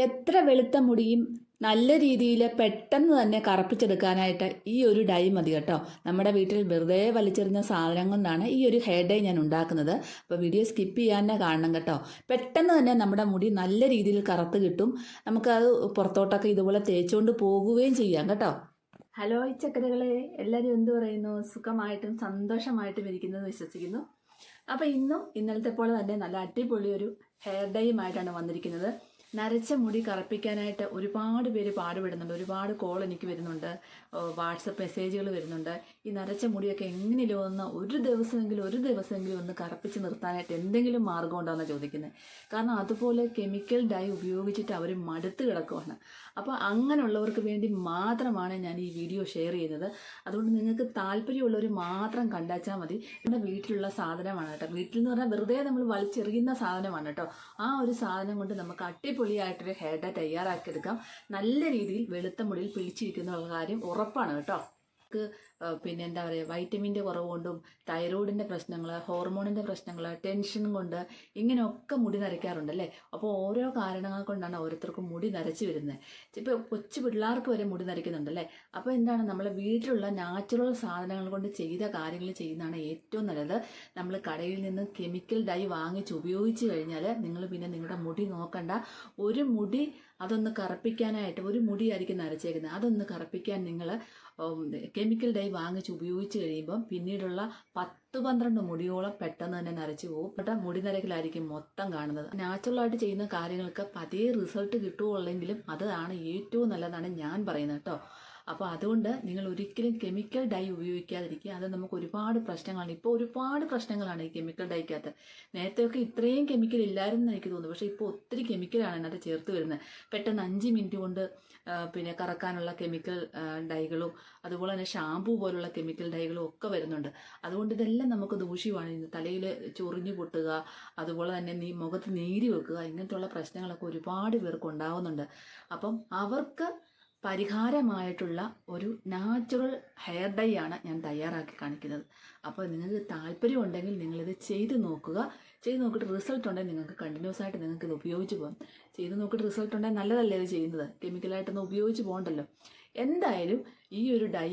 എത്ര വെളുത്ത മുടിയും നല്ല രീതിയിൽ പെട്ടെന്ന് തന്നെ കറുപ്പിച്ചെടുക്കാനായിട്ട് ഈ ഒരു ഡൈ മതി കേട്ടോ. നമ്മുടെ വീട്ടിൽ വെറുതെ വലിച്ചെറിഞ്ഞ സാധനം കൊണ്ടാണ് ഈ ഒരു ഹെയർ ഡൈ ഞാൻ ഉണ്ടാക്കുന്നത്. അപ്പോൾ വീഡിയോ സ്കിപ്പ് ചെയ്യാൻ തന്നെ കാണണം കേട്ടോ. പെട്ടെന്ന് തന്നെ നമ്മുടെ മുടി നല്ല രീതിയിൽ കറുത്ത് കിട്ടും. നമുക്കത് പുറത്തോട്ടൊക്കെ ഇതുപോലെ തേച്ചുകൊണ്ട് പോകുകയും ചെയ്യാം കേട്ടോ. ഹലോ ചക്കരകളെ, എല്ലാവരും എന്തു പറയുന്നു? സുഖമായിട്ടും സന്തോഷമായിട്ടും ഇരിക്കുന്നത് വിശ്വസിക്കുന്നു. അപ്പോൾ ഇന്നും ഇന്നലത്തെ പോലെ തന്നെ നല്ല അടിപൊളി ഒരു ഹെയർ ഡൈയുമായിട്ടാണ് വന്നിരിക്കുന്നത്. നരച്ച മുടി കറുപ്പിക്കാനായിട്ട് ഒരുപാട് പേര് പാടുപെടുന്നുണ്ട്. ഒരുപാട് കോൾ എനിക്ക് വരുന്നുണ്ട്, വാട്സപ്പ് മെസ്സേജുകൾ വരുന്നുണ്ട്. ഈ നരച്ച മുടിയൊക്കെ എങ്ങനെയല്ലോ ഒരു ദിവസമെങ്കിലും ഒന്ന് കറുപ്പിച്ച് നിർത്താനായിട്ട് എന്തെങ്കിലും മാർഗം ഉണ്ടോയെന്നാണ് ചോദിക്കുന്നത്. കാരണം അതുപോലെ കെമിക്കൽ ഡൈ ഉപയോഗിച്ചിട്ട് അവർ മടുത്ത് കിടക്കുവാണ്. അപ്പോൾ അങ്ങനെയുള്ളവർക്ക് വേണ്ടി മാത്രമാണ് ഞാൻ ഈ വീഡിയോ ഷെയർ ചെയ്യുന്നത്. അതുകൊണ്ട് നിങ്ങൾക്ക് താല്പര്യമുള്ളവർ മാത്രം കണ്ടാച്ചാൽ മതി. നമ്മുടെ വീട്ടിലുള്ള സാധനമാണ് കേട്ടോ. വീട്ടിൽ എന്ന് പറഞ്ഞാൽ വെറുതെ നമ്മൾ വലിച്ചെറിയുന്ന സാധനമാണ് കേട്ടോ. ആ ഒരു സാധനം കൊണ്ട് നമുക്ക് അടിപൊളിയായിട്ടൊരു ഹെയർ ഡൈ തയ്യാറാക്കിയെടുക്കാം. നല്ല രീതിയിൽ വെളുത്ത മുടിയിൽ പിടിച്ചിരിക്കുന്ന കാര്യം ഉറപ്പാണ് കേട്ടോ. പിന്നെ എന്താ പറയുക, വൈറ്റമിൻ്റെ കുറവ് കൊണ്ടും തൈറോയിഡിൻ്റെ പ്രശ്നങ്ങൾ, ഹോർമോണിൻ്റെ പ്രശ്നങ്ങൾ, ടെൻഷൻ കൊണ്ട് ഇങ്ങനെയൊക്കെ മുടി നരയ്ക്കാറുണ്ടല്ലേ. അപ്പോൾ ഓരോ കാരണങ്ങൾ കൊണ്ടാണ് ഓരോരുത്തർക്കും മുടി നരച്ച് വരുന്നത്. ഇപ്പോൾ കൊച്ചു പിള്ളേർക്ക് വരെ മുടി നരയ്ക്കുന്നുണ്ടല്ലേ. അപ്പോൾ എന്താണ്, നമ്മളെ വീട്ടിലുള്ള നാച്ചുറൽ സാധനങ്ങൾ കൊണ്ട് ചെയ്ത കാര്യങ്ങൾ ചെയ്യുന്നതാണ് ഏറ്റവും നല്ലത്. നമ്മൾ കടയിൽ നിന്ന് കെമിക്കൽ ഡൈ വാങ്ങിച്ച് ഉപയോഗിച്ച് കഴിഞ്ഞാൽ നിങ്ങൾ പിന്നെ നിങ്ങളുടെ മുടി നോക്കണ്ട. ഒരു മുടി അതൊന്ന് കറുപ്പിക്കാനായിട്ട്, ഒരു മുടിയായിരിക്കും നരച്ചേക്കുന്നത്, അതൊന്ന് കറുപ്പിക്കാൻ നിങ്ങൾ കെമിക്കൽ ഡൈ വാങ്ങിച്ച് ഉപയോഗിച്ച് കഴിയുമ്പം പിന്നീടുള്ള 10-12 മുടിയോളം പെട്ടെന്ന് തന്നെ നരച്ചു പോകും. പെട്ടെന്ന് മുടി നരക്കലായിരിക്കും മൊത്തം കാണുന്നത്. നാച്ചുറലായിട്ട് ചെയ്യുന്ന കാര്യങ്ങൾക്ക് പതിയെ റിസൾട്ട് കിട്ടുകയുള്ളെങ്കിലും അതാണ് ഏറ്റവും നല്ലതാണ് ഞാൻ പറയുന്നത് കേട്ടോ. അപ്പോൾ അതുകൊണ്ട് നിങ്ങൾ ഒരിക്കലും കെമിക്കൽ ഡൈ ഉപയോഗിക്കാതിരിക്കുക. അത് നമുക്ക് ഒരുപാട് പ്രശ്നങ്ങളാണ്. ഇപ്പോൾ ഒരുപാട് പ്രശ്നങ്ങളാണ് ഈ കെമിക്കൽ ഡൈക്കകത്ത്. നേരത്തെയൊക്കെ ഇത്രയും കെമിക്കൽ ഇല്ലായിരുന്നു എനിക്ക് തോന്നുന്നു. പക്ഷേ ഇപ്പോൾ ഒത്തിരി കെമിക്കലാണ് അതിനകത്ത് ചേർത്ത് വരുന്നത്. പെട്ടെന്ന് 5 മിനിറ്റ് കൊണ്ട് പിന്നെ കറക്കാനുള്ള കെമിക്കൽ ഡൈകളും അതുപോലെ തന്നെ ഷാമ്പൂ പോലുള്ള കെമിക്കൽ ഡൈകളും ഒക്കെ വരുന്നുണ്ട്. അതുകൊണ്ട് ഇതെല്ലാം നമുക്ക് ദൂഷ്യമാണ്. തലയിൽ ചൊറിഞ്ഞു പൊട്ടുക, അതുപോലെ തന്നെ മുഖത്ത് നീര് വെക്കുക, ഇങ്ങനത്തെയുള്ള പ്രശ്നങ്ങളൊക്കെ ഒരുപാട് പേർക്ക് ഉണ്ടാകുന്നുണ്ട്. അപ്പം അവർക്ക് പരിഹാരമായിട്ടുള്ള ഒരു നാച്ചുറൽ ഹെയർ ഡൈ ആണ് ഞാൻ തയ്യാറാക്കി കാണിക്കുന്നത്. അപ്പോൾ നിങ്ങൾക്ക് താല്പര്യമുണ്ടെങ്കിൽ നിങ്ങളിത് ചെയ്ത് നോക്കുക. ചെയ്ത് നോക്കിയിട്ട് റിസൾട്ട് ഉണ്ടെങ്കിൽ നിങ്ങൾക്ക് കണ്ടിന്യൂസ് ആയിട്ട് നിങ്ങൾക്ക് ഇത് ഉപയോഗിച്ച് പോകാം. ചെയ്ത് നോക്കിയിട്ട് റിസൾട്ട് ഉണ്ടെങ്കിൽ നല്ലതല്ലേ ഇത് ചെയ്യുന്നത്. കെമിക്കലായിട്ടൊന്നും ഉപയോഗിച്ച് പോകണ്ടല്ലോ. എന്തായാലും ഈ ഒരു ഡൈ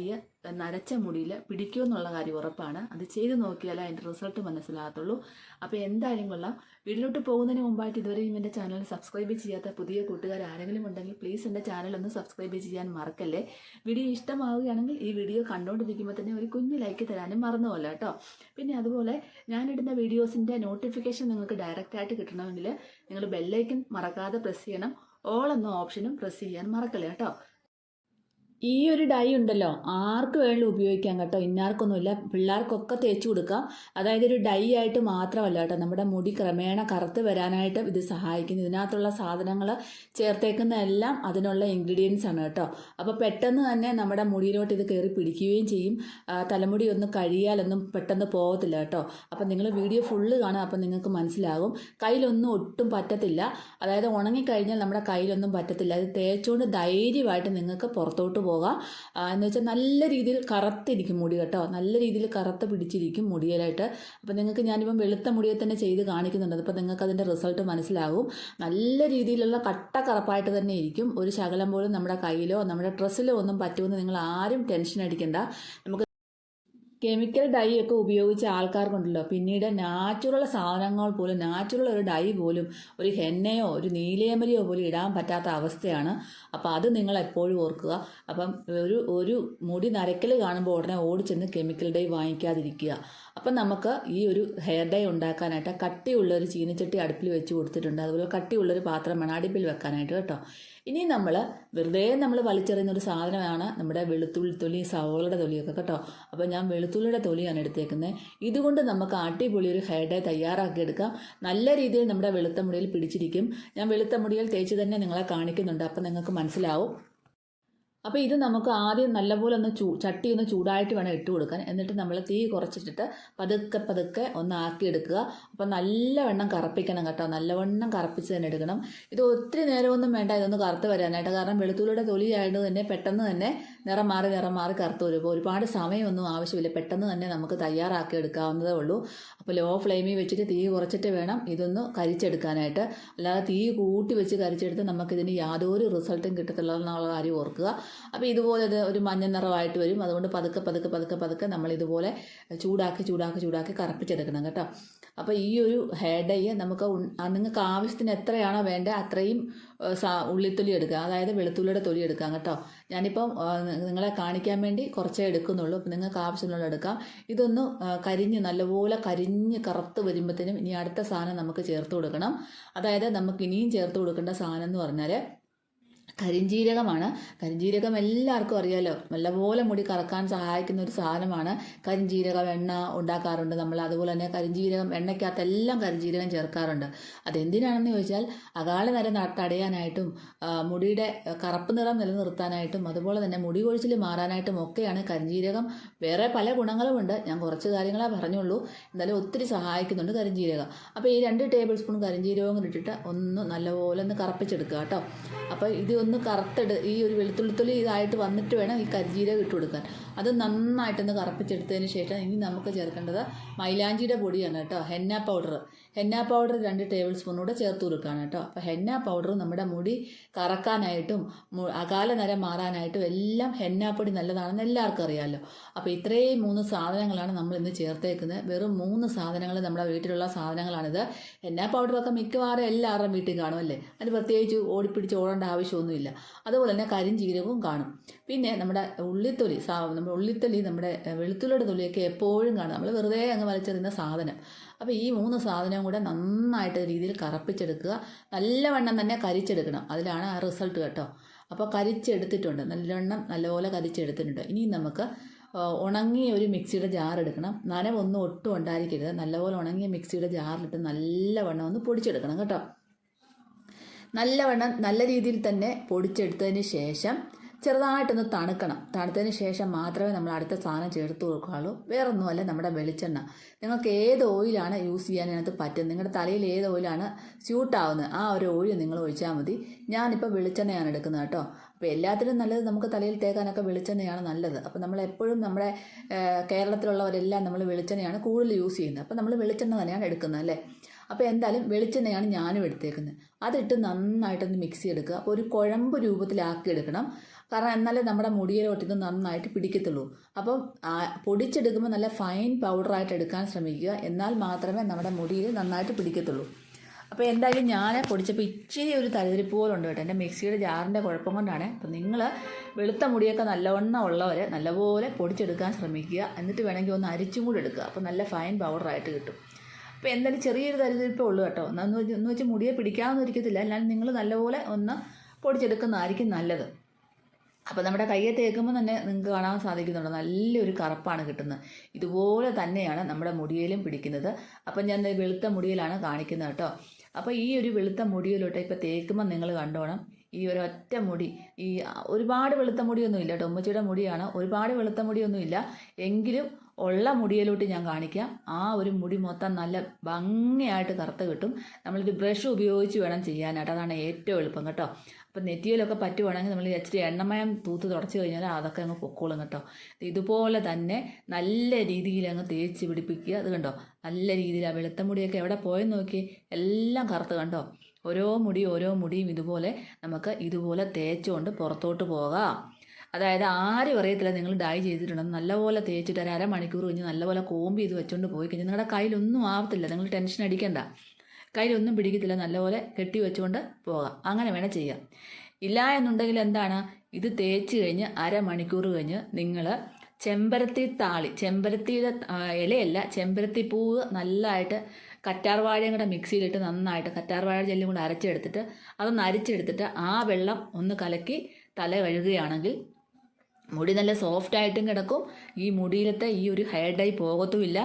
നരച്ച മുടിയിൽ പിടിക്കുമെന്നുള്ള കാര്യം ഉറപ്പാണ്. അത് ചെയ്ത് നോക്കിയാലേ അതിൻ്റെ റിസൾട്ട് മനസ്സിലാകത്തുള്ളൂ. അപ്പോൾ എന്തായാലും കൊള്ളാം. വീട്ടിലോട്ട് പോകുന്നതിന് മുമ്പായിട്ട് ഇതുവരെയും എൻ്റെ ചാനൽ സബ്സ്ക്രൈബ് ചെയ്യാത്ത പുതിയ കൂട്ടുകാർ ആരെങ്കിലും ഉണ്ടെങ്കിൽ പ്ലീസ് എൻ്റെ ചാനൽ ഒന്ന് സബ്സ്ക്രൈബ് ചെയ്യാൻ മറക്കല്ലേ. വീഡിയോ ഇഷ്ടമാവുകയാണെങ്കിൽ ഈ വീഡിയോ കണ്ടുകൊണ്ടിരിക്കുമ്പോൾ തന്നെ ഒരു കുഞ്ഞു ലൈക്ക് തരാനും മറന്നുപോകല്ല കേട്ടോ. പിന്നെ അതുപോലെ ഞാനിടുന്ന വീഡിയോസിൻ്റെ നോട്ടിഫിക്കേഷൻ നിങ്ങൾക്ക് ഡയറക്റ്റായിട്ട് കിട്ടണമെങ്കിൽ നിങ്ങൾ ബെല്ലൈക്കൻ മറക്കാതെ പ്രസ് ചെയ്യണം. ഓൾ എന്ന ഓപ്ഷനും പ്രസ് ചെയ്യാൻ മറക്കല്ലേ കേട്ടോ. ഈ ഒരു ഡൈ ഉണ്ടല്ലോ, ആർക്ക് വേണമെങ്കിലും ഉപയോഗിക്കാം കേട്ടോ. ഇന്നാർക്കൊന്നുമില്ല, പിള്ളേർക്കൊക്കെ തേച്ച് കൊടുക്കാം. അതായത് ഒരു ഡൈ ആയിട്ട് മാത്രമല്ല കേട്ടോ, നമ്മുടെ മുടി ക്രമേണ കറുത്ത് വരാനായിട്ട് ഇത് സഹായിക്കുന്നു. ഇതിനകത്തുള്ള സാധനങ്ങൾ ചേർത്തേക്കുന്ന എല്ലാം അതിനുള്ള ഇൻഗ്രീഡിയൻസ് ആണ് കേട്ടോ. അപ്പോൾ പെട്ടെന്ന് തന്നെ നമ്മുടെ മുടിയിലോട്ട് ഇത് കയറി പിടിക്കുകയും ചെയ്യും. തലമുടി ഒന്ന് കഴിയാലൊന്നും പെട്ടെന്ന് പോകത്തില്ല കേട്ടോ. അപ്പം നിങ്ങൾ വീഡിയോ ഫുള്ള് കാണുക, അപ്പം നിങ്ങൾക്ക് മനസ്സിലാകും. കയ്യിലൊന്നും ഒട്ടും പറ്റത്തില്ല. അതായത് ഉണങ്ങിക്കഴിഞ്ഞാൽ നമ്മുടെ കയ്യിലൊന്നും പറ്റത്തില്ല. അത് തേച്ചുകൊണ്ട് ധൈര്യമായിട്ട് നിങ്ങൾക്ക് പുറത്തോട്ട് പോകാം. എന്ന് വെച്ചാൽ നല്ല രീതിയിൽ കറുത്തിരിക്കും മുടി കേട്ടോ. നല്ല രീതിയിൽ കറുത്ത് പിടിച്ചിരിക്കും മുടിയിലായിട്ട്. അപ്പോൾ നിങ്ങൾക്ക് ഞാനിപ്പം വെളുത്ത മുടിയെ തന്നെ ചെയ്ത് കാണിക്കുന്നുണ്ട്. അപ്പോൾ നിങ്ങൾക്ക് അതിൻ്റെ റിസൾട്ട് മനസ്സിലാകും. നല്ല രീതിയിലുള്ള കട്ട കറുപ്പായിട്ട് തന്നെ ഇരിക്കും. ഒരു ശകലം പോലും നമ്മുടെ കയ്യിലോ നമ്മുടെ ഡ്രസ്സിലോ ഒന്നും പറ്റുമെന്ന് നിങ്ങൾ ആരും ടെൻഷൻ അടിക്കണ്ട. നമുക്ക് കെമിക്കൽ ഡൈ ഒക്കെ ഉപയോഗിച്ച ആൾക്കാർക്കുണ്ടല്ലോ, പിന്നീട് നാച്ചുറൽ സാധനങ്ങൾ പോലും, നാച്ചുറൽ ഒരു ഡൈ പോലും, ഒരു ഹെന്നയോ ഒരു നീലേമരിയോ പോലും ഇടാൻ പറ്റാത്ത അവസ്ഥയാണ്. അപ്പോൾ അത് നിങ്ങൾ എപ്പോഴും ഓർക്കുക. അപ്പം ഒരു മുടി നരയ്ക്കൽ കാണുമ്പോൾ ഉടനെ ഓടിച്ചെന്ന് കെമിക്കൽ ഡൈ വാങ്ങിക്കാതിരിക്കുക. അപ്പം നമുക്ക് ഈ ഒരു ഹെയർ ഡൈ ഉണ്ടാക്കാനായിട്ട് കട്ടിയുള്ളൊരു ചീനിച്ചട്ടി അടുപ്പിൽ വെച്ച് കൊടുത്തിട്ടുണ്ട്. അതുപോലെ കട്ടിയുള്ളൊരു പാത്രം വേണം അടുപ്പിൽ വെക്കാനായിട്ട് കേട്ടോ. ഇനി വെറുതെ നമ്മൾ വലിച്ചെറിയുന്നൊരു സാധനമാണ് നമ്മുടെ വെളുത്തുള്ളി തൊലി, സവോളയുടെ തൊലിയൊക്കെ കേട്ടോ. അപ്പോൾ ഞാൻ വെളുത്തുള്ളിയുടെ തൊലിയാണ് എടുത്തേക്കുന്നത്. ഇതുകൊണ്ട് നമുക്ക് അടിപൊളി ഒരു ഹെയർ ഡൈ തയ്യാറാക്കിയെടുക്കാം. നല്ല രീതിയിൽ നമ്മുടെ വെളുത്ത മുടിയിൽ പിടിച്ചിരിക്കും. ഞാൻ വെളുത്ത മുടിയിൽ തേച്ച് തന്നെ നിങ്ങളെ കാണിക്കുന്നുണ്ട്, അപ്പം നിങ്ങൾക്ക് മനസ്സിലാവും. അപ്പോൾ ഇത് നമുക്ക് ആദ്യം നല്ലപോലെ ചട്ടി ഒന്ന് ചൂടായിട്ട് വേണം ഇട്ട് കൊടുക്കാൻ. എന്നിട്ട് നമ്മൾ തീ കുറച്ചിട്ടിട്ട് പതുക്കെ ഒന്ന് ആക്കിയെടുക്കുക. അപ്പോൾ നല്ലവണ്ണം കറുപ്പിക്കണം കേട്ടോ. നല്ലവണ്ണം കറുപ്പിച്ച് തന്നെ എടുക്കണം. ഇത് ഒത്തിരി നേരമൊന്നും വേണ്ട ഇതൊന്ന് കറുത്ത് വരാനായിട്ട്. കാരണം വെളുത്തുള്ളിയുടെ തൊലിയായിട്ട് തന്നെ പെട്ടെന്ന് തന്നെ നിറം മാറി കറുത്ത് വരും. അപ്പോൾ ഒരുപാട് സമയമൊന്നും ആവശ്യമില്ല. പെട്ടെന്ന് തന്നെ നമുക്ക് തയ്യാറാക്കി എടുക്കാവുന്നതേ ഉള്ളൂ. അപ്പോൾ അപ്പോൾ ലോ ഫ്ലെയിമിൽ വെച്ചിട്ട് തീ കുറച്ചിട്ട് വേണം ഇതൊന്ന് കരിച്ചെടുക്കാനായിട്ട്. അല്ലാതെ തീ കൂട്ടി വെച്ച് കരിച്ചെടുത്ത് നമുക്കിതിന് യാതൊരു റിസൾട്ടും കിട്ടത്തില്ല എന്നുള്ള കാര്യം ഓർക്കുക. അപ്പോൾ ഇതുപോലെ ഒരു മഞ്ഞ നിറമായിട്ട് വരും. അതുകൊണ്ട് പതുക്കെ പതുക്കെ പതുക്കെ പതുക്കെ നമ്മളിതുപോലെ ചൂടാക്കി കറപ്പിച്ചെടുക്കണം കേട്ടോ. അപ്പോൾ ഈ ഒരു ഹെയർ ഡൈ നമുക്ക് നിങ്ങൾക്ക് ആവശ്യത്തിന് എത്രയാണോ വേണ്ടത് അത്രയും ഉള്ളിത്തൊലി എടുക്കുക, അതായത് വെളുത്തുള്ളിയുടെ തൊലി എടുക്കാം കേട്ടോ. ഞാനിപ്പം നിങ്ങളെ കാണിക്കാൻ വേണ്ടി കുറച്ചേ എടുക്കുന്നുള്ളൂ. അപ്പം നിങ്ങൾക്ക് ആവശ്യമുള്ള എടുക്കാം. ഇതൊന്ന് നല്ലപോലെ കരിഞ്ഞ് കറുത്ത് വരുമ്പോഴത്തേനും ഇനി അടുത്ത സാധനം നമുക്ക് ചേർത്ത് കൊടുക്കണം. അതായത് നമുക്ക് ഇനിയും ചേർത്ത് കൊടുക്കേണ്ട സാധനം എന്ന് പറഞ്ഞാൽ കരിഞ്ജീരകമാണ്. കരിഞ്ജീരകം എല്ലാവർക്കും അറിയാലോ, നല്ലപോലെ മുടി കറക്കാൻ സഹായിക്കുന്ന ഒരു സാധനമാണ്. കരിഞ്ജീരകം എണ്ണ ഉണ്ടാക്കാറുണ്ട് നമ്മൾ. അതുപോലെ തന്നെ കരിഞ്ജീരകം എണ്ണയ്ക്കകത്തെല്ലാം കരിഞ്ജീരകം ചേർക്കാറുണ്ട്. അതെന്തിനാണെന്ന് ചോദിച്ചാൽ അകാല നര തടയാനായിട്ടും മുടിയുടെ കറുപ്പ് നിറം നിലനിർത്താനായിട്ടും അതുപോലെ തന്നെ മുടി കൊഴിച്ചിൽ മാറാനായിട്ടും ഒക്കെയാണ് കരിഞ്ജീരകം. വേറെ പല ഗുണങ്ങളുമുണ്ട്, ഞാൻ കുറച്ച് കാര്യങ്ങളെ പറഞ്ഞുള്ളൂ. എന്നാലും ഒത്തിരി സഹായിക്കുന്നുണ്ട് കരിഞ്ജീരകം. അപ്പോൾ ഈ 2 ടേബിൾ സ്പൂൺ കരിഞ്ജീരകം കൂടി ഇട്ടിട്ട് ഒന്ന് നല്ലപോലെ ഒന്ന് കറപ്പിച്ചെടുക്കുക കേട്ടോ. അപ്പോൾ ഇത് ഒന്ന് ഈ ഒരു വെളുത്തുള്ളിത്തൊലി ഇതായിട്ട് വന്നിട്ട് വേണം ഈ കരിഞ്ജീരകം ഇട്ട് കൊടുക്കാൻ. അത് നന്നായിട്ടൊന്ന് കറപ്പിച്ചെടുത്തതിന് ശേഷം ഇനി നമുക്ക് ചേർക്കേണ്ടത് മൈലാഞ്ചിയുടെ പൊടിയാണ് കേട്ടോ. ഹെന്ന പൗഡർ 2 ടേബിൾ സ്പൂൺ കൂടെ ചേർത്ത് കൊടുക്കുകയാണ് കേട്ടോ. അപ്പോൾ ഹെന്ന പൗഡർ നമ്മുടെ മുടി കറക്കാനായിട്ടും അകാല നര മാറാനായിട്ടും എല്ലാം ഹെന്നാപ്പൊടി നല്ലതാണെന്ന് എല്ലാവർക്കും അറിയാമല്ലോ. അപ്പോൾ ഇത്രയും 3 സാധനങ്ങളാണ് നമ്മൾ ഇന്ന് ചേർത്തേക്കുന്നത്. വെറും 3 സാധനങ്ങൾ നമ്മുടെ വീട്ടിലുള്ള സാധനങ്ങളാണിത്. ഹെന്ന പൗഡറൊക്കെ മിക്കവാറും എല്ലാവരുടെയും വീട്ടിൽ കാണുമല്ലേ, അത് പ്രത്യേകിച്ച് ഓടിപ്പിടിച്ച് ഓടേണ്ട ആവശ്യമൊന്നുമില്ല. അതുപോലെ തന്നെ കരിഞ്ജീരകവും കാണും. പിന്നെ നമ്മുടെ ഉള്ളിത്തൊലി നമ്മുടെ വെളുത്തുള്ളിയുടെ തൊലിയൊക്കെ എപ്പോഴും കാണും, നമ്മൾ വെറുതെ അങ്ങ് വലിച്ചെറിയുന്ന സാധനം. അപ്പോൾ ഈ 3 സാധനവും കൂടെ നന്നായിട്ട് രീതിയിൽ കറപ്പിച്ചെടുക്കുക. നല്ലവണ്ണം തന്നെ കരിച്ചെടുക്കണം, അതിലാണ് ആ റിസൾട്ട് കേട്ടോ. അപ്പോൾ കരിച്ചെടുത്തിട്ടുണ്ട്, നല്ലപോലെ കരിച്ചെടുത്തിട്ടുണ്ട്. ഇനി നമുക്ക് ഉണങ്ങിയ ഒരു മിക്സിയുടെ ജാർ എടുക്കണം. നനവൊന്നും ഒട്ടും ഉണ്ടായിരിക്കരുത്. നല്ലപോലെ ഉണങ്ങിയ മിക്സിയുടെ ജാറിലിട്ട് നല്ലവണ്ണം ഒന്ന് പൊടിച്ചെടുക്കണം കേട്ടോ. നല്ല രീതിയിൽ തന്നെ പൊടിച്ചെടുത്തതിന് ശേഷം ചെറുതായിട്ടൊന്ന് തണുത്തതിന് ശേഷം മാത്രമേ നമ്മൾ അടുത്ത സാധനം ചേർത്ത് കൊടുക്കുകയുള്ളൂ. വേറൊന്നുമല്ല, നമ്മുടെ വെളിച്ചെണ്ണ. നിങ്ങൾക്ക് ഏത് ഓയിലാണ് യൂസ് ചെയ്യാനതിനകത്ത് പറ്റുന്നത്, നിങ്ങളുടെ തലയിൽ ഏത് ഓയിലാണ് സ്യൂട്ടാവുന്നത് ആ ഒരു ഓയിൽ നിങ്ങൾ ഒഴിച്ചാൽ മതി. ഞാനിപ്പോൾ വെളിച്ചെണ്ണയാണ് എടുക്കുന്നത് കേട്ടോ. അപ്പോൾ എല്ലാത്തിനും നല്ലത് നമുക്ക് തലയിൽ തേക്കാനൊക്കെ വെളിച്ചെണ്ണയാണ് നല്ലത്. അപ്പോൾ നമ്മളെപ്പോഴും നമ്മുടെ കേരളത്തിലുള്ളവരെല്ലാം നമ്മൾ വെളിച്ചെണ്ണയാണ് കൂടുതൽ യൂസ് ചെയ്യുന്നത്. അപ്പോൾ നമ്മൾ വെളിച്ചെണ്ണ തന്നെയാണ് എടുക്കുന്നത് അല്ലേ. അപ്പോൾ എന്തായാലും വെളിച്ചെണ്ണയാണ് ഞാനും എടുത്തേക്കുന്നത്. അതിട്ട് നന്നായിട്ടൊന്ന് മിക്സ് ചെയ്തെടുക്കുക. അപ്പോൾ ഒരു കുഴമ്പ് രൂപത്തിലാക്കി എടുക്കണം. കാരണം എന്നാലേ നമ്മുടെ മുടിയിലോട്ട് ഇത് നന്നായിട്ട് പിടിക്കത്തുള്ളൂ. അപ്പം പൊടിച്ചെടുക്കുമ്പോൾ നല്ല ഫൈൻ പൗഡറായിട്ട് എടുക്കാൻ ശ്രമിക്കുക, എന്നാൽ മാത്രമേ നമ്മുടെ മുടിയിൽ നന്നായിട്ട് പിടിക്കത്തുള്ളൂ. അപ്പോൾ എന്തായാലും ഞാൻ പൊടിച്ചപ്പോൾ ഇച്ചിരി ഒരു തരിതരിപ്പ് പോലെ ഉണ്ട് കേട്ടോ. എൻ്റെ മിക്സിയുടെ ജാറിൻ്റെ കുഴപ്പം കൊണ്ടാണ്. അപ്പോൾ നിങ്ങൾ വെളുത്ത മുടിയൊക്കെ നല്ലവണ്ണം ഉള്ളവർ നല്ലപോലെ പൊടിച്ചെടുക്കാൻ ശ്രമിക്കുക. എന്നിട്ട് വേണമെങ്കിൽ ഒന്ന് അരിച്ചും കൂടി എടുക്കുക. അപ്പോൾ നല്ല ഫൈൻ പൗഡറായിട്ട് കിട്ടും. അപ്പോൾ എന്തായാലും ചെറിയൊരു തരിതരിപ്പേ ഉള്ളൂ കേട്ടോ. എന്ന് വെച്ച് മുടിയെ പിടിക്കാമെന്ന് ഇരിക്കത്തില്ല. എന്നാലും നിങ്ങൾ നല്ലപോലെ ഒന്ന് പൊടിച്ചെടുക്കുന്നതായിരിക്കും നല്ലത്. അപ്പോൾ നമ്മുടെ കയ്യെ തേക്കുമ്പോൾ തന്നെ നിങ്ങൾക്ക് കാണാൻ സാധിക്കുന്നുണ്ട്, നല്ലൊരു കറുപ്പാണ് കിട്ടുന്നത്. ഇതുപോലെ തന്നെയാണ് നമ്മുടെ മുടിയിലും പിടിക്കുന്നത്. അപ്പം ഞാൻ വെളുത്ത മുടിയിലാണ് കാണിക്കുന്നത് കേട്ടോ. അപ്പോൾ ഈ ഒരു വെളുത്ത മുടിയിലോട്ട് ഇപ്പോൾ തേക്കുമ്പോൾ നിങ്ങൾ കണ്ടോണം, ഈ ഒരൊറ്റ മുടി, ഈ ഒരുപാട് വെളുത്ത മുടിയൊന്നുമില്ല കേട്ടോ. ഉമ്മച്ചിയുടെ മുടിയാണ്, ഒരുപാട് വെളുത്ത മുടിയൊന്നുമില്ല. എങ്കിലും ഉള്ള മുടിയിലോട്ട് ഞാൻ കാണിക്കാം. ആ ഒരു മുടി മൊത്തം നല്ല ഭംഗിയായിട്ട് കറുത്ത് കിട്ടും. നമ്മളൊരു ബ്രഷ് ഉപയോഗിച്ച് വേണം ചെയ്യാനായിട്ട്, അതാണ് ഏറ്റവും എളുപ്പം കേട്ടോ. അപ്പം നെറ്റിയിലൊക്കെ പറ്റുവാണെങ്കിൽ നമ്മൾ ഇച്ചിരി എണ്ണമയം തൂത്ത് തുടച്ച് കഴിഞ്ഞാൽ അതൊക്കെ അങ്ങ് പൊക്കോളും കേട്ടോ. ഇതുപോലെ തന്നെ നല്ല രീതിയിൽ അങ്ങ് തേച്ച് പിടിപ്പിക്കുക. അത് കണ്ടോ, നല്ല രീതിയിൽ ആ വെളുത്ത മുടിയൊക്കെ എവിടെ പോയെന്ന് നോക്കി, എല്ലാം കറുത്ത് കണ്ടോ. ഓരോ മുടിയും ഇതുപോലെ നമുക്ക് ഇതുപോലെ തേച്ചുകൊണ്ട് പുറത്തോട്ട് പോകാം. അതായത് ആരും അറിയത്തില്ല നിങ്ങൾ ഡൈ ചെയ്തിട്ടുണ്ടെന്ന്. നല്ലപോലെ തേച്ചിട്ട് ഒരു അരമണിക്കൂർ കഴിഞ്ഞ് നല്ലപോലെ കോമ്പ് ചെയ്ത് വെച്ചുകൊണ്ട് പോയി കഴിഞ്ഞാൽ നിങ്ങളുടെ കയ്യിലൊന്നും ആവത്തില്ല. നിങ്ങൾ ടെൻഷൻ അടിക്കണ്ട, കയ്യിലൊന്നും പിടിക്കത്തില്ല. നല്ലപോലെ കെട്ടി വെച്ചുകൊണ്ട് പോകാം. അങ്ങനെ വേണം ചെയ്യാം. ഇല്ല എന്നുണ്ടെങ്കിൽ എന്താണ്, ഇത് തേച്ച് കഴിഞ്ഞ് അരമണിക്കൂർ കഴിഞ്ഞ് നിങ്ങൾ ചെമ്പരത്തിയുടെ ഇലയല്ല, ചെമ്പരത്തി പൂവ് നല്ലതായിട്ട് കറ്റാർവാഴയും കൂടെ മിക്സിയിലിട്ട് നന്നായിട്ട് കറ്റാർവാഴ ജെല്ലും കൂടെ അരച്ചെടുത്തിട്ട് അതൊന്ന് അരിച്ചെടുത്തിട്ട് ആ വെള്ളം ഒന്ന് കലക്കി തല കഴുകുകയാണെങ്കിൽ മുടി നല്ല സോഫ്റ്റായിട്ടും കിടക്കും. ഈ മുടിയിലത്തെ ഈ ഒരു ഹെയർ ഡൈ പോകത്തുമില്ല.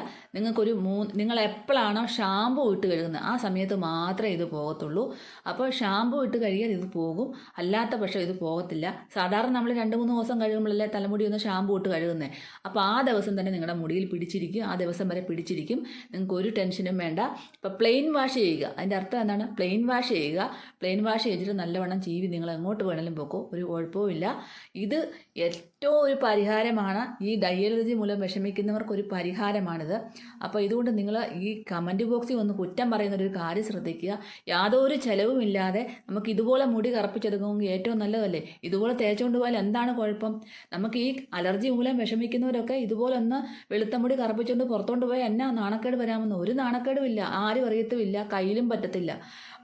നിങ്ങൾ എപ്പോഴാണോ ഷാമ്പൂ ഇട്ട് കഴുകുന്നത് ആ സമയത്ത് മാത്രമേ ഇത് പോകത്തുള്ളൂ. അപ്പോൾ ഷാമ്പൂ ഇട്ട് കഴുകിയാൽ ഇത് പോകും, അല്ലാത്ത പക്ഷം ഇത് പോകത്തില്ല. സാധാരണ നമ്മൾ 2-3 ദിവസം കഴിയുമ്പോഴല്ലേ തലമുടി ഒന്ന് ഷാമ്പൂ ഇട്ട് കഴുകുന്നത്. അപ്പോൾ ആ ദിവസം തന്നെ നിങ്ങളുടെ മുടിയിൽ പിടിച്ചിരിക്കും, ആ ദിവസം വരെ പിടിച്ചിരിക്കും. നിങ്ങൾക്ക് ഒരു ടെൻഷനും വേണ്ട. ഇപ്പോൾ പ്ലെയിൻ വാഷ് ചെയ്യുക, അതിൻ്റെ അർത്ഥം എന്താണ്, പ്ലെയിൻ വാഷ് ചെയ്യുക. പ്ലെയിൻ വാഷ് ചെയ്തിട്ട് നല്ലവണ്ണം ചീവി നിങ്ങൾ എങ്ങോട്ട് വേണമെങ്കിലും പോക്കോ, ഒരു കുഴപ്പവും ഇല്ല. ഇത് ഏറ്റവും ഒരു പരിഹാരമാണ് ഈ ഡൈ അലർജി മൂലം വിഷമിക്കുന്നവർക്കൊരു പരിഹാരമാണിത്. അപ്പോൾ ഇതുകൊണ്ട് നിങ്ങൾ ഈ കമൻറ്റ് ബോക്സിൽ ഒന്ന് കുറ്റം പറയുന്നൊരു കാര്യം ശ്രദ്ധിക്കുക. യാതൊരു ചിലവുമില്ലാതെ നമുക്ക് ഇതുപോലെ മുടി കറുപ്പിച്ചെടുക്കുമെങ്കിൽ ഏറ്റവും നല്ലതല്ലേ. ഇതുപോലെ തേച്ചുകൊണ്ട് പോയാൽ എന്താണ് കുഴപ്പം? നമുക്ക് ഈ അലർജി മൂലം വിഷമിക്കുന്നവരൊക്കെ ഇതുപോലെ ഒന്ന് വെളുത്ത മുടി കറുപ്പിച്ചുകൊണ്ട് പുറത്തോട്ട് പോയാൽ എന്നാ നാണക്കേട് വരാമെന്ന്? ഒരു നാണക്കേടുമില്ല, ആരും അറിയത്തുമില്ല, കയ്യിലും പറ്റത്തില്ല.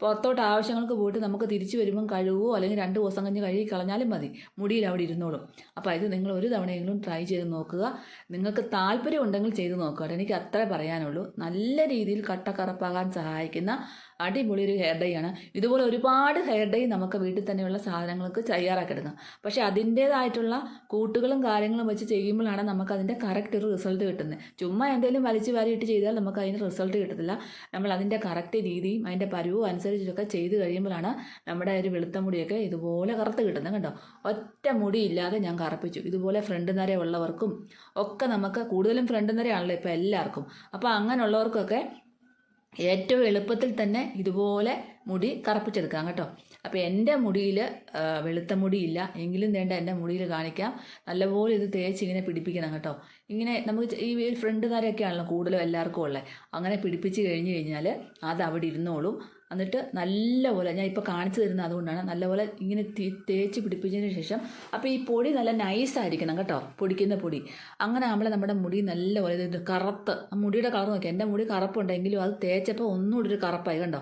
പുറത്തോട്ട് ആവശ്യങ്ങൾക്ക് പോയിട്ട് നമുക്ക് തിരിച്ചു വരുമ്പം കഴുകുവോ അല്ലെങ്കിൽ 2 ദിവസം കഴിഞ്ഞ് കഴുകി കളഞ്ഞാലും മതി, മുടിയിൽ അവിടെ ഇരുന്നോളും. അപ്പോൾ ഇത് നിങ്ങൾ ഒരു തവണയെങ്കിലും ട്രൈ ചെയ്ത് നോക്കുക. നിങ്ങൾക്ക് താല്പര്യം ഉണ്ടെങ്കിൽ ചെയ്ത് നോക്കുക. എനിക്ക് അത്രേ പറയാനുള്ളൂ. നല്ല രീതിയിൽ കട്ടക്കറുപ്പാകാൻ സഹായിക്കുന്ന അടിപൊളി ഒരു ഹെയർ ഡൈ ആണ്. ഇതുപോലെ ഒരുപാട് ഹെയർ ഡൈ നമുക്ക് വീട്ടിൽ തന്നെയുള്ള സാധനങ്ങൾക്ക് തയ്യാറാക്കിയെടുക്കാം. പക്ഷേ അതിൻ്റേതായിട്ടുള്ള കൂട്ടുകളും കാര്യങ്ങളും വെച്ച് ചെയ്യുമ്പോഴാണ് നമുക്ക് അതിൻ്റെ കറക്റ്റ് ഒരു റിസൾട്ട് കിട്ടുന്നത്. ചുമ്മാ എന്തെങ്കിലും വലിച്ചു വാരിയിട്ട് ചെയ്താൽ നമുക്ക് അതിന് റിസൾട്ട് കിട്ടത്തില്ല. നമ്മൾ അതിൻ്റെ കറക്റ്റ് രീതിയും അതിൻ്റെ പരുവും അനുസരിച്ചൊക്കെ ചെയ്ത് കഴിയുമ്പോഴാണ് നമ്മുടെ ഒരു വെളുത്ത മുടിയൊക്കെ ഇതുപോലെ കറുത്ത് കിട്ടുന്നത്. കണ്ടോ, ഒറ്റ മുടിയില്ലാതെ ഞാൻ കറുപ്പിച്ചു. ഇതുപോലെ ഫ്രണ്ട് നിര ഉള്ളവർക്കും ഒക്കെ നമുക്ക് കൂടുതലും ഫ്രണ്ട് നിരയാണല്ലോ ഇപ്പോൾ എല്ലാവർക്കും. അപ്പോൾ അങ്ങനെയുള്ളവർക്കൊക്കെ ഏറ്റവും എളുപ്പത്തിൽ തന്നെ ഇതുപോലെ മുടി കറുപ്പിച്ചെടുക്കാം കേട്ടോ. അപ്പോൾ എൻ്റെ മുടിയിൽ വെളുത്ത മുടിയില്ല എങ്കിലും വേണ്ട എൻ്റെ മുടിയിൽ കാണിക്കാം. നല്ലപോലെ ഇത് തേച്ച് ഇങ്ങനെ പിടിപ്പിക്കണം കേട്ടോ. ഇങ്ങനെ നമുക്ക് ഈ ഫ്രണ്ട് നരയൊക്കെയാണല്ലോ കൂടുതലും എല്ലാവർക്കും ഉള്ളത്. അങ്ങനെ പിടിപ്പിച്ച് കഴിഞ്ഞാൽ അത് അവിടെ ഇരുന്നോളും. എന്നിട്ട് നല്ലപോലെ ഞാൻ ഇപ്പോൾ കാണിച്ചു തരുന്നത് അതുകൊണ്ടാണ്. നല്ലപോലെ ഇങ്ങനെ തേച്ച് പിടിപ്പിച്ചതിന് ശേഷം അപ്പോൾ ഈ പൊടി നല്ല നൈസായിരിക്കണം കേട്ടോ, പൊടിക്കുന്ന പൊടി. അങ്ങനെ ആകുമ്പോൾ നമ്മുടെ മുടി നല്ലപോലെ ഇത് കറുത്ത്, മുടിയുടെ കളർ നോക്കി. എൻ്റെ മുടി കറുപ്പുണ്ടെങ്കിലും അത് തേച്ചപ്പോൾ ഒന്നുകൂടി ഒരു കറുപ്പായി. കണ്ടോ,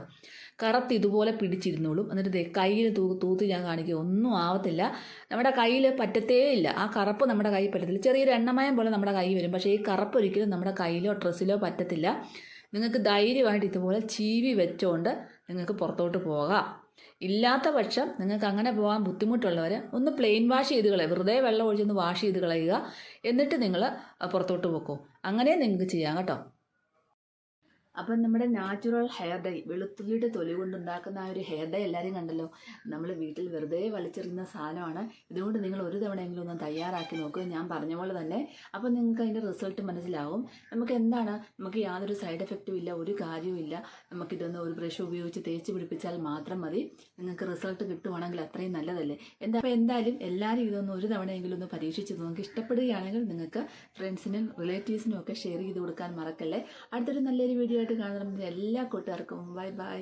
കറുത്ത് ഇതുപോലെ പിടിച്ചിരുന്നോളും. എന്നിട്ട് കയ്യിൽ തൂത്ത് ഞാൻ കാണിക്കുക, ഒന്നും ആവത്തില്ല. നമ്മുടെ കയ്യിൽ പറ്റത്തേ ഇല്ല. ആ കറുപ്പ് നമ്മുടെ കയ്യിൽ പറ്റത്തില്ല. ചെറിയൊരു എണ്ണമയം പോലെ നമ്മുടെ കൈ വരും. പക്ഷേ ഈ കറുപ്പ് ഒരിക്കലും നമ്മുടെ കയ്യിലോ ഡ്രസ്സിലോ പറ്റത്തില്ല. നിങ്ങൾക്ക് ധൈര്യമായിട്ട് ഇതുപോലെ ചീവി വെച്ചുകൊണ്ട് നിങ്ങൾക്ക് പുറത്തോട്ട് പോകാം. ഇല്ലാത്ത പക്ഷം നിങ്ങൾക്ക് അങ്ങനെ പോകാൻ ബുദ്ധിമുട്ടുള്ളവർ ഒന്ന് പ്ലെയിൻ വാഷ് ചെയ്ത് കളയുക. വെറുതെ വെള്ളം ഒഴിച്ചൊന്ന് വാഷ് ചെയ്ത് കളയുക. എന്നിട്ട് നിങ്ങൾ പുറത്തോട്ട് പോക്കോ. അങ്ങനെ നിങ്ങൾക്ക് ചെയ്യാം കേട്ടോ. അപ്പം നമ്മുടെ നാച്ചുറൽ ഹെയർ ഡൈ, വെളുത്തുള്ളിയുടെ തൊലി കൊണ്ടുണ്ടാക്കുന്ന ആ ഒരു ഹെയർ ഡൈ എല്ലാവരും കണ്ടല്ലോ. നമ്മൾ വീട്ടിൽ വെറുതെ വലിച്ചെറിയുന്ന സാധനമാണ്. ഇതുകൊണ്ട് നിങ്ങൾ ഒരു തവണയെങ്കിലും ഒന്ന് തയ്യാറാക്കി നോക്കുക, ഞാൻ പറഞ്ഞ പോലെ തന്നെ. അപ്പോൾ നിങ്ങൾക്ക് അതിൻ്റെ റിസൾട്ട് മനസ്സിലാവും. നമുക്ക് എന്താണ്, നമുക്ക് യാതൊരു സൈഡ് എഫക്റ്റും ഇല്ല, ഒരു കാര്യവുമില്ല. നമുക്കിതൊന്ന് ഒരു ബ്രഷ് ഉപയോഗിച്ച് തേച്ച് പിടിപ്പിച്ചാൽ മാത്രം മതി. നിങ്ങൾക്ക് റിസൾട്ട് കിട്ടുവാണെങ്കിൽ അത്രയും നല്ലതല്ലേ. അപ്പോൾ എന്തായാലും എല്ലാവരും ഇതൊന്ന് ഒരു തവണയെങ്കിലും ഒന്ന് പരീക്ഷിച്ച് നിങ്ങൾക്ക് ഇഷ്ടപ്പെടുകയാണെങ്കിൽ നിങ്ങൾക്ക് ഫ്രണ്ട്സിനും റിലേറ്റീവ്സിനും ഒക്കെ ഷെയർ ചെയ്ത് കൊടുക്കാൻ മറക്കല്ലേ. അടുത്തൊരു നല്ലൊരു വീഡിയോ ആയിട്ട് കാണുന്ന എല്ലാ കൂട്ടുകാർക്കും ബൈ ബൈ.